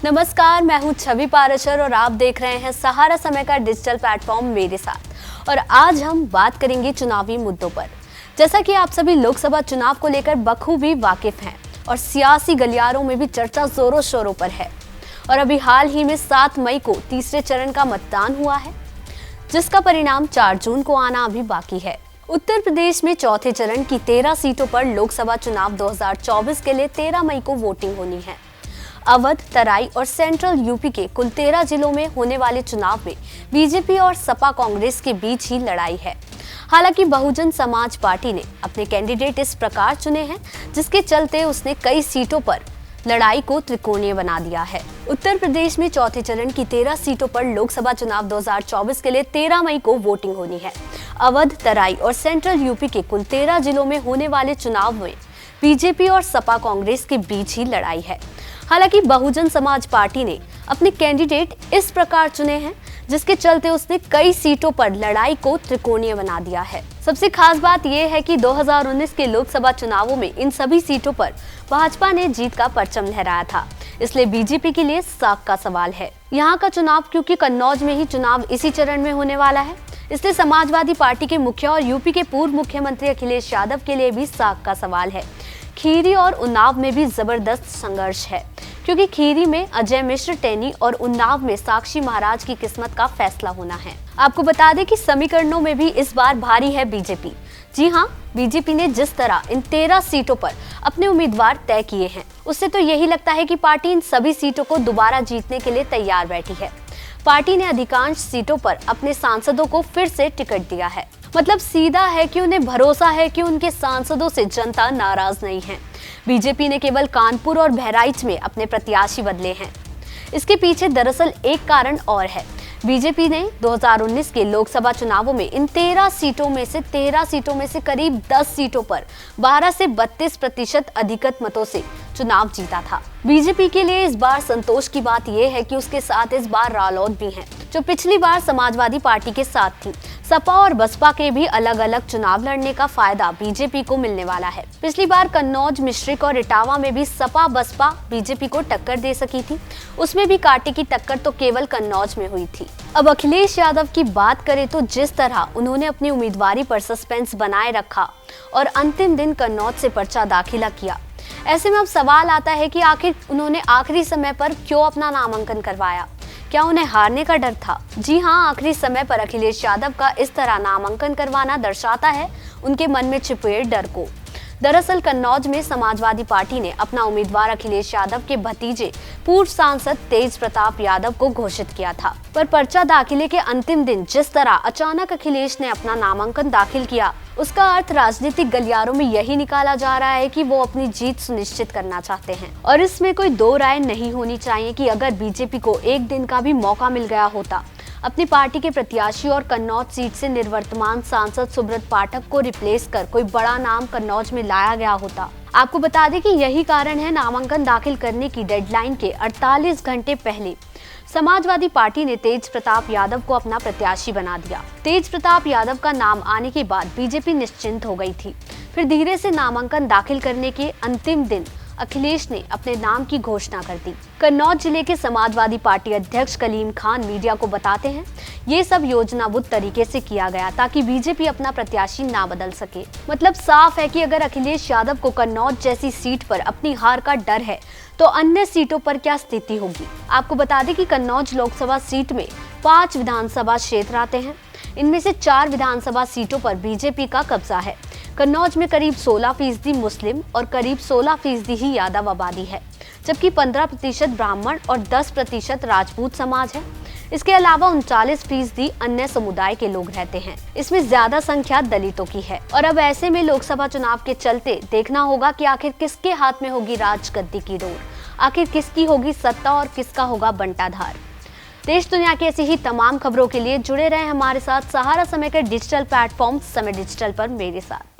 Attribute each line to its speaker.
Speaker 1: नमस्कार, मैं हूं छवि पारेशर और आप देख रहे हैं सहारा समय का डिजिटल प्लेटफॉर्म मेरे साथ। और आज हम बात करेंगे चुनावी मुद्दों पर। जैसा कि आप सभी लोकसभा चुनाव को लेकर बखूबी वाकिफ हैं और सियासी गलियारों में भी चर्चा जोरों शोरों पर है। और अभी हाल ही में 7 मई को तीसरे चरण का मतदान हुआ है, जिसका परिणाम 4 जून को आना अभी बाकी है। उत्तर प्रदेश में चौथे चरण की 13 सीटों पर लोकसभा चुनाव 2024 के लिए 13 मई को वोटिंग होनी है। अवध, तराई और सेंट्रल यूपी के कुल 13 जिलों में होने वाले चुनाव में बीजेपी और सपा कांग्रेस के बीच ही लड़ाई है। हालांकि बहुजन समाज पार्टी ने अपने कैंडिडेट इस प्रकार चुने हैं, जिसके चलते उसने कई सीटों पर लड़ाई को त्रिकोणीय बना दिया है। उत्तर प्रदेश में चौथे चरण की 13 सीटों पर लोकसभा चुनाव 2024 के लिए 13 मई को वोटिंग होनी है। अवध, तराई और सेंट्रल यूपी के कुल 13 जिलों में होने वाले चुनाव में बीजेपी और सपा कांग्रेस के बीच ही लड़ाई है। हालांकि बहुजन समाज पार्टी ने अपने कैंडिडेट इस प्रकार चुने हैं, जिसके चलते उसने कई सीटों पर लड़ाई को त्रिकोणीय बना दिया है। सबसे खास बात यह है कि 2019 के लोकसभा चुनावों में इन सभी सीटों पर भाजपा ने जीत का परचम लहराया था, इसलिए बीजेपी के लिए साख का सवाल है। यहाँ का चुनाव क्योंकि कन्नौज में ही चुनाव इसी चरण में होने वाला है, इसलिए समाजवादी पार्टी के मुखिया और यूपी के पूर्व मुख्यमंत्री अखिलेश यादव के लिए भी साख का सवाल है। खीरी और उन्नाव में भी जबरदस्त संघर्ष है, क्योंकि खीरी में अजय मिश्र टेनी और उन्नाव में साक्षी महाराज की किस्मत का फैसला होना है। आपको बता दें कि समीकरणों में भी इस बार भारी है बीजेपी। जी हाँ, बीजेपी ने जिस तरह इन 13 सीटों पर अपने उम्मीदवार तय किए हैं, उससे तो यही लगता है कि पार्टी इन सभी सीटों को दोबारा जीतने के लिए तैयार बैठी है। पार्टी ने अधिकांश सीटों पर अपने सांसदों को फिर से टिकट दिया है। मतलब सीधा है कि उन्हें भरोसा है कि उनके सांसदों से जनता नाराज नहीं है। बीजेपी ने केवल कानपुर और बहराइच में अपने प्रत्याशी बदले हैं। इसके पीछे दरअसल एक कारण और है। बीजेपी ने 2019 के लोकसभा चुनावों में इन 13 सीटों में से करीब 10 सीटों पर 12 से 32% अधिकत मतों से चुनाव जीता था। बीजेपी के लिए इस बार संतोष की बात यह है कि उसके साथ इस बार रालोद भी हैं, जो पिछली बार समाजवादी पार्टी के साथ थी। सपा और बसपा के भी अलग अलग चुनाव लड़ने का फायदा बीजेपी को मिलने वाला है। पिछली बार कन्नौज, मिश्रिक और इटावा में भी सपा बसपा बीजेपी को टक्कर दे सकी थी। उसमें भी कांटे की टक्कर तो केवल कन्नौज में हुई थी। अब अखिलेश यादव की बात करें तो जिस तरह उन्होंने अपनी उम्मीदवारी पर सस्पेंस बनाए रखा और अंतिम दिन कन्नौज से पर्चा दाखिला किया, ऐसे में अब सवाल आता है कि आखिर उन्होंने आखिरी समय पर क्यों अपना नामांकन करवाया। क्या उन्हें हारने का डर था? जी हाँ, आखिरी समय पर अखिलेश यादव का इस तरह नामांकन करवाना दर्शाता है उनके मन में छिपे डर को। दरअसल कन्नौज में समाजवादी पार्टी ने अपना उम्मीदवार अखिलेश यादव के भतीजे पूर्व सांसद तेज प्रताप यादव को घोषित किया था, पर पर्चा दाखिले के अंतिम दिन जिस तरह अचानक अखिलेश ने अपना नामांकन दाखिल किया, उसका अर्थ राजनीतिक गलियारों में यही निकाला जा रहा है कि वो अपनी जीत सुनिश्चित करना चाहते हैं। और इसमें कोई दो राय नहीं होनी चाहिए कि अगर बीजेपी को एक दिन का भी मौका मिल गया होता अपनी पार्टी के प्रत्याशी और कन्नौज सीट से निर्वर्तमान सांसद सुब्रत पाठक को रिप्लेस कर कोई बड़ा नाम कन्नौज में लाया गया होता। आपको बता दें कि यही कारण है नामांकन दाखिल करने की डेडलाइन के 48 घंटे पहले समाजवादी पार्टी ने तेज प्रताप यादव को अपना प्रत्याशी बना दिया। तेज प्रताप यादव का नाम आने के बाद बीजेपी निश्चिंत हो गई थी। फिर धीरे से नामांकन दाखिल करने के अंतिम दिन अखिलेश ने अपने नाम की घोषणा कर दी। कन्नौज जिले के समाजवादी पार्टी अध्यक्ष कलीम खान मीडिया को बताते हैं, ये सब योजनाबद्ध तरीके से किया गया ताकि बीजेपी अपना प्रत्याशी ना बदल सके। मतलब साफ है कि अगर अखिलेश यादव को कन्नौज जैसी सीट पर अपनी हार का डर है, तो अन्य सीटों पर क्या स्थिति होगी। आपको बता दें कि कन्नौज लोकसभा सीट में 5 विधानसभा क्षेत्र आते हैं। इनमें से 4 विधानसभा सीटों पर बीजेपी का कब्जा है। कन्नौज में करीब 16% मुस्लिम और करीब 16% ही यादव आबादी है, जबकि 15% ब्राह्मण और 10% राजपूत समाज है। इसके अलावा 39% अन्य समुदाय के लोग रहते हैं। इसमें ज्यादा संख्या दलितों की है। और अब ऐसे में लोकसभा चुनाव के चलते देखना होगा कि आखिर किसके हाथ में होगी राजगद्दी की डोर, आखिर किसकी होगी सत्ता और किसका होगा बंटाधार। देश दुनिया की ऐसी ही तमाम खबरों के लिए जुड़े रहें हमारे साथ सहारा समय के डिजिटल प्लेटफॉर्म समय डिजिटल पर मेरे साथ।